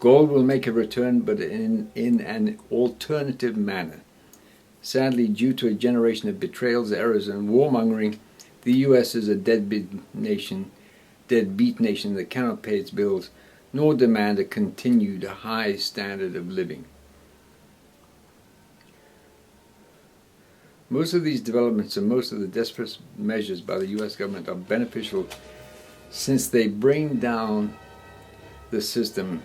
Gold will make a return, but in an alternative manner. Sadly, due to a generation of betrayals, errors, and warmongering, the U.S. is a deadbeat nation that cannot pay its bills, nor demand a continued high standard of living. Most of these developments and most of the desperate measures by the U.S. government are beneficial since they bring down the system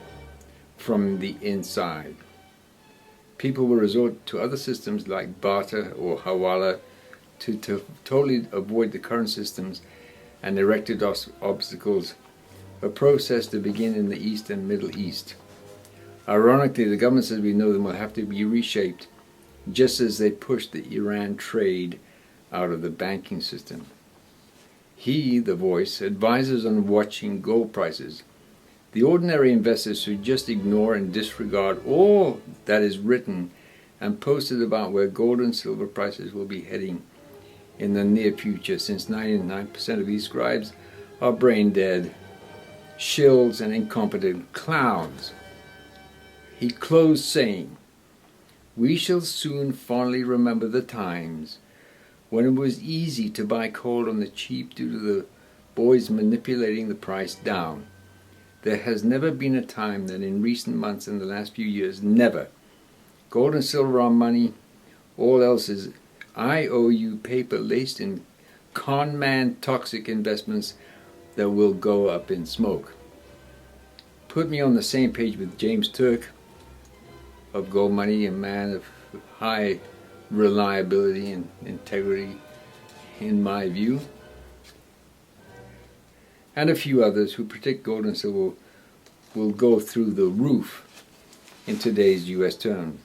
from the inside. People will resort to other systems like barter or hawala to totally avoid the current systems and erected obstacles, a process to begin in the East and Middle East. Ironically, the governments as we know them will have to be reshaped, just as they pushed the Iran trade out of the banking system. He, the voice, advises on watching gold prices. The ordinary investors should just ignore and disregard all that is written and posted about where gold and silver prices will be heading in the near future, since 99% of these scribes are brain dead, shills, and incompetent clowns. He closed saying, "We shall soon fondly remember the times when it was easy to buy coal on the cheap due to the boys manipulating the price down. There has never been a time that in recent months and the last few years, never. Gold and silver are money, all else is IOU paper laced in con man toxic investments that will go up in smoke." Put me on the same page with James Turk of Gold Money, a man of high reliability and integrity in my view, and a few others who predict gold and silver will go through the roof in today's U.S. terms.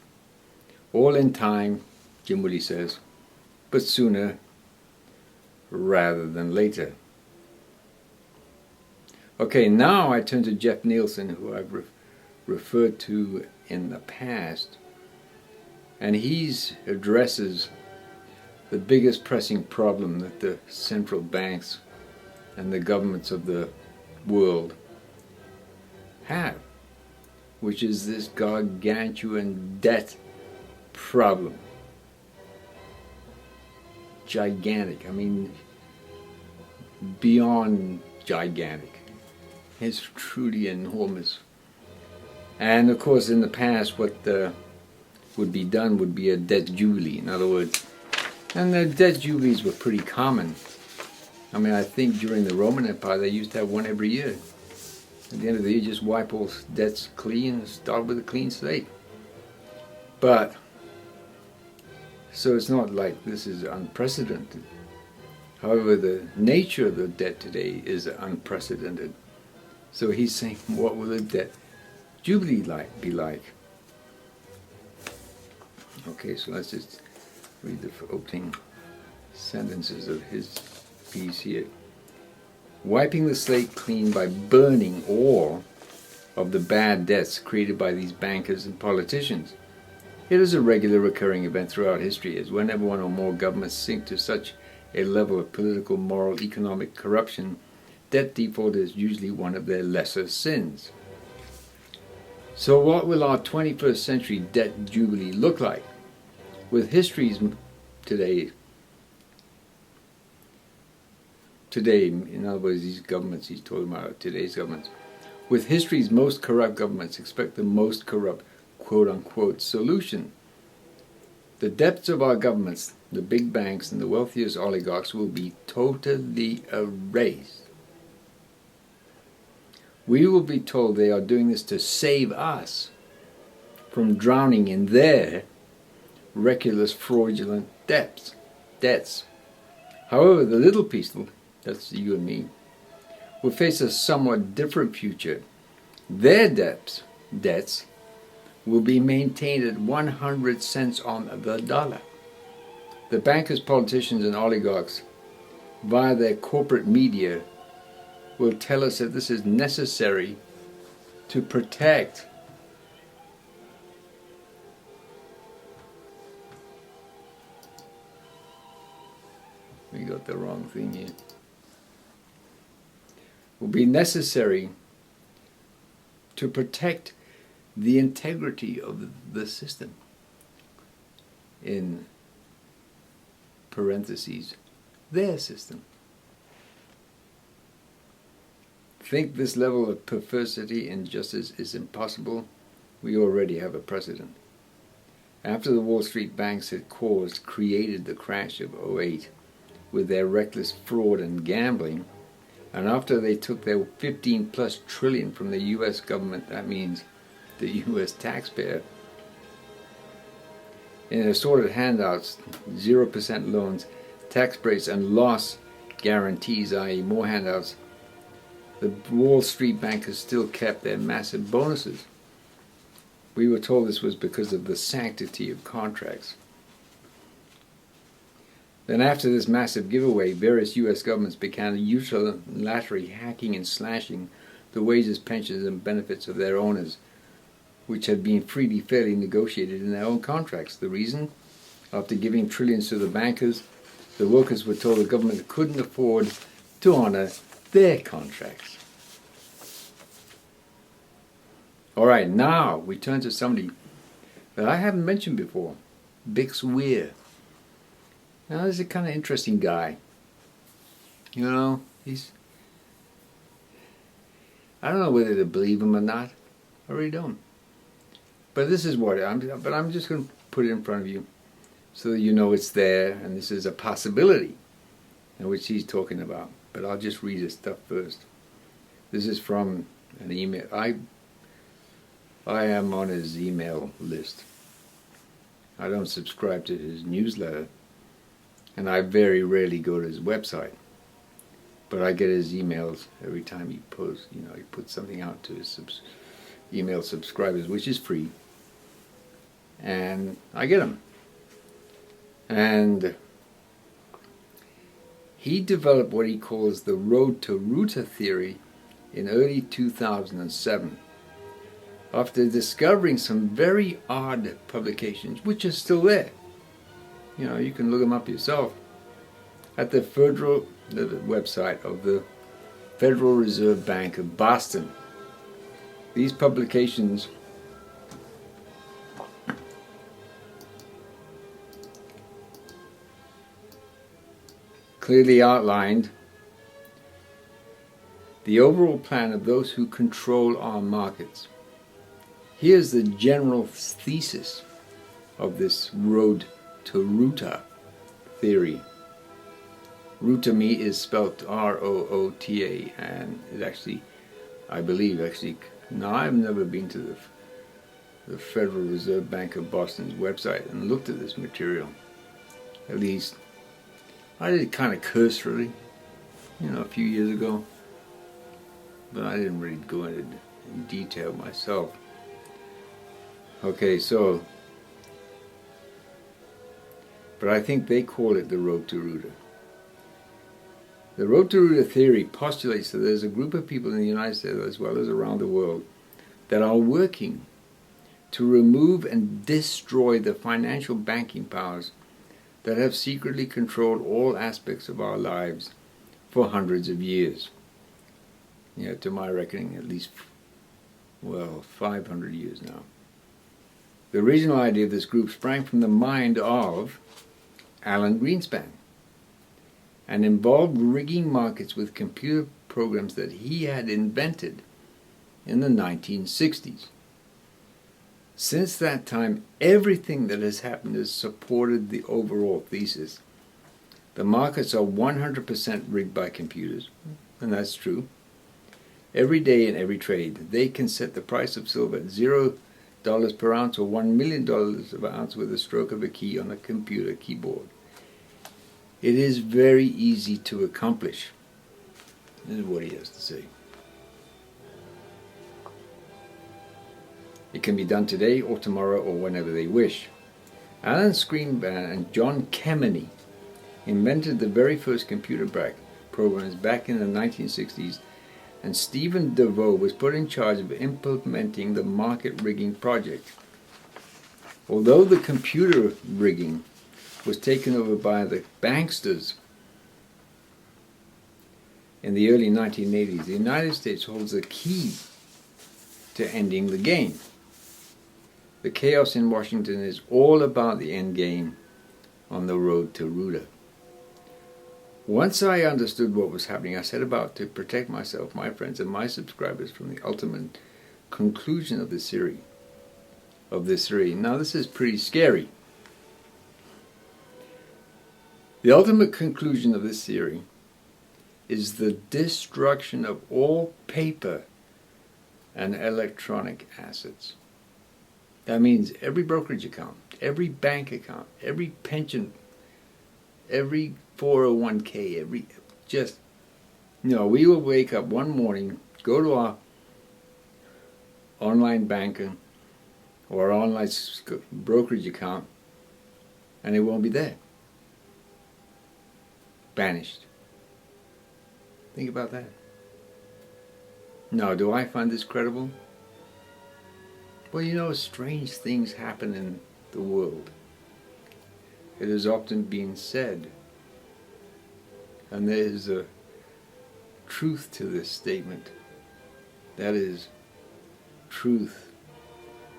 All in time, Jim Woody says, but sooner rather than later. Okay, now I turn to Jeff Nielsen, who I've referred to in the past, and he addresses the biggest pressing problem that the central banks and the governments of the world have, which is this gargantuan debt problem. Gigantic, I mean, beyond gigantic. It's truly enormous. And of course, in the past, what would be done would be a debt jubilee, in other words. And the debt jubilees were pretty common. I mean, I think during the Roman Empire, they used to have one every year. At the end of the year, just wipe all debts clean and start with a clean slate. But, so it's not like this is unprecedented. However, the nature of the debt today is unprecedented. So he's saying, what will the debt jubilee be like? Okay, so let's just read the opening sentences of his piece here. Wiping the slate clean by burning all of the bad debts created by these bankers and politicians. It is a regular recurring event throughout history, as whenever one or more governments sink to such a level of political, moral, economic corruption, debt default is usually one of their lesser sins. So what will our 21st century debt jubilee look like? With history's today, in other words, these governments he's talking about, today's governments, with history's most corrupt governments expect the most corrupt, quote-unquote, solution. The debts of our governments, the big banks, and the wealthiest oligarchs will be totally erased. We will be told they are doing this to save us from drowning in their reckless, fraudulent debts. However, the little people, that's you and me, will face a somewhat different future. Their debts will be maintained at 100 cents on the dollar. The bankers, politicians, and oligarchs, via their corporate media, will tell us that this is necessary to protect we got the wrong thing here. Will be necessary to protect the integrity of the system. In parentheses, their system. Think this level of perversity and injustice is impossible? We already have a precedent. After the Wall Street banks had created the crash of '08 with their reckless fraud and gambling, and after they took their 15+ trillion from the U.S. government, that means the U.S. taxpayer, in assorted handouts, 0% loans, tax breaks, and loss guarantees, i.e. more handouts, the Wall Street bankers still kept their massive bonuses. We were told this was because of the sanctity of contracts. Then after this massive giveaway, various U.S. governments began unilaterally hacking and slashing the wages, pensions, and benefits of their owners, which had been freely, fairly negotiated in their own contracts. The reason? After giving trillions to the bankers, the workers were told the government couldn't afford to honor their contracts. All right, now we turn to somebody that I haven't mentioned before, Bix Weir. Now, this is a kind of interesting guy. You know, I don't know whether to believe him or not. I really don't. But this is what I'm just going to put it in front of you so that you know it's there and this is a possibility in which he's talking about. But I'll just read his stuff first. This is from an email. I am on his email list. I don't subscribe to his newsletter, and I very rarely go to his website. But I get his emails every time he posts. You know, he puts something out to his email subscribers, which is free, and I get them. And he developed what he calls the road to Ruta theory in early 2007. After discovering some very odd publications, which are still there. You know, you can look them up yourself at the website of the Federal Reserve Bank of Boston. These publications clearly outlined the overall plan of those who control our markets. Here's the general thesis of this road to Ruta theory. Ruta is spelled R-O-O-T-A, and it actually, I believe, now I've never been to the Federal Reserve Bank of Boston's website and looked at this material. At least, I did kind of cursorily, a few years ago, but I didn't really go into in detail myself. Okay, but I think they call it the road to Ruta. The road to Ruta theory postulates that there's a group of people in the United States as well as around the world that are working to remove and destroy the financial banking powers that have secretly controlled all aspects of our lives for hundreds of years. To my reckoning, at least, 500 years now. The original idea of this group sprang from the mind of Alan Greenspan and involved rigging markets with computer programs that he had invented in the 1960s. Since that time, everything that has happened has supported the overall thesis. The markets are 100% rigged by computers, and that's true. Every day in every trade, they can set the price of silver at $0 per ounce or $1 million per ounce with a stroke of a key on a computer keyboard. It is very easy to accomplish. This is what he has to say. It can be done today or tomorrow or whenever they wish. Alan Greenspan and John Kemeny invented the very first computer programs back in the 1960s, and Stephen DeVoe was put in charge of implementing the market rigging project. Although the computer rigging was taken over by the banksters in the early 1980s, the United States holds the key to ending the game. The chaos in Washington is all about the end game on the road to Ruta. Once I understood what was happening, I set about to protect myself, my friends, and my subscribers from the ultimate conclusion of this series. Now, this is pretty scary. The ultimate conclusion of this theory is the destruction of all paper and electronic assets. That means every brokerage account, every bank account, every pension, every 401k, we will wake up one morning, go to our online banking or online brokerage account, and it won't be there. Vanished. Think about that. Now, do I find this credible? Well, strange things happen in the world. It has often been said, and there is a truth to this statement. That is, truth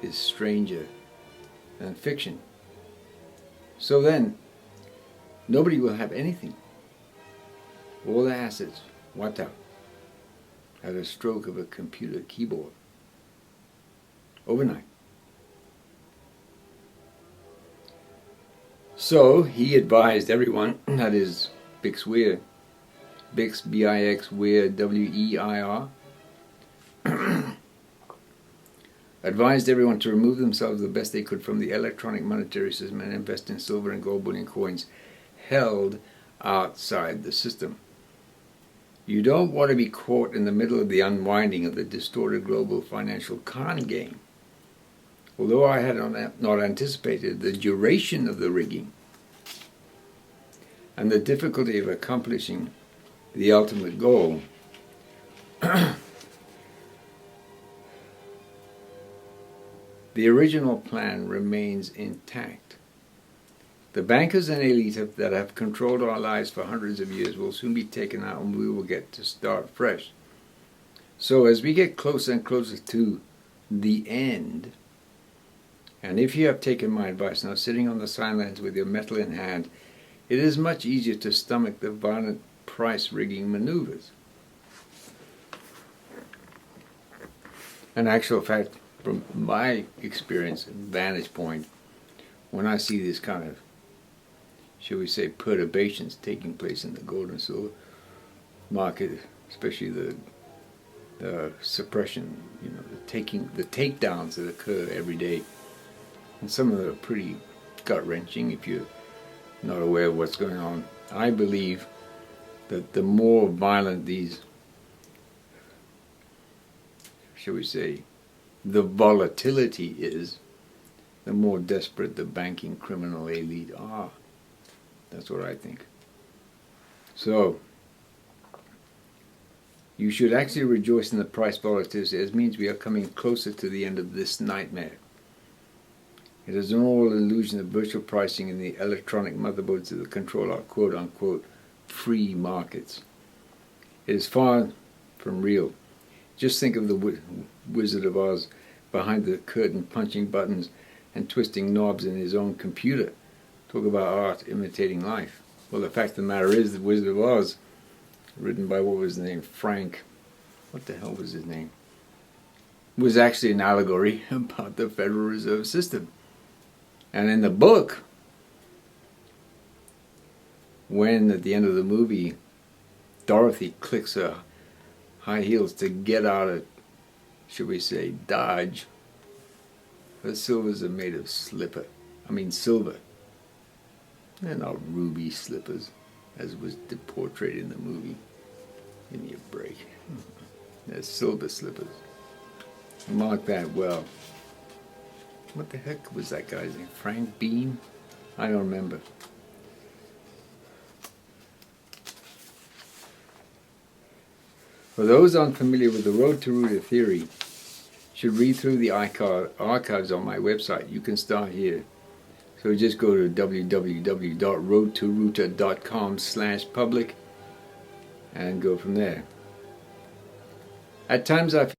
is stranger than fiction. So then, nobody will have anything. All the assets wiped out at a stroke of a computer keyboard. Overnight. So he advised everyone, that is Bix Weir, Bix, B-I-X, Weir, W-E-I-R, advised everyone to remove themselves the best they could from the electronic monetary system and invest in silver and gold bullion coins held outside the system. You don't want to be caught in the middle of the unwinding of the distorted global financial con game. Although I had not anticipated the duration of the rigging and the difficulty of accomplishing the ultimate goal, the original plan remains intact. The bankers and elite that have controlled our lives for hundreds of years will soon be taken out, and we will get to start fresh. So as we get closer and closer to the end, and if you have taken my advice, now sitting on the sidelines with your metal in hand, it is much easier to stomach the violent price rigging maneuvers. In actual fact, from my experience and vantage point, when I see this kind of, shall we say, perturbations taking place in the gold and silver market, especially the suppression, the takedowns that occur every day, and some of them are pretty gut-wrenching if you're not aware of what's going on. I believe that the more violent these, shall we say, the volatility is, the more desperate the banking criminal elite are. That's what I think. So, you should actually rejoice in the price volatility. It means we are coming closer to the end of this nightmare. It is an all illusion of virtual pricing in the electronic motherboards that control our quote-unquote free markets. It is far from real. Just think of the Wizard of Oz behind the curtain punching buttons and twisting knobs in his own computer. Talk about art imitating life. Well, the fact of the matter is, the Wizard of Oz, written by, what was his name, what the hell was his name, was actually an allegory about the Federal Reserve System. And in the book, when at the end of the movie, Dorothy clicks her high heels to get out of, should we say, Dodge, her silvers are made of silver. They're not ruby slippers, as was portrayed in the movie. Give me a break. They're silver slippers. Mark that well. What the heck was that guy's name? Frank Bean? I don't remember. For those unfamiliar with the Road to Ruta theory, should read through the archives on my website. You can start here. So just go to www.roadtoruta.com/public and go from there. At times I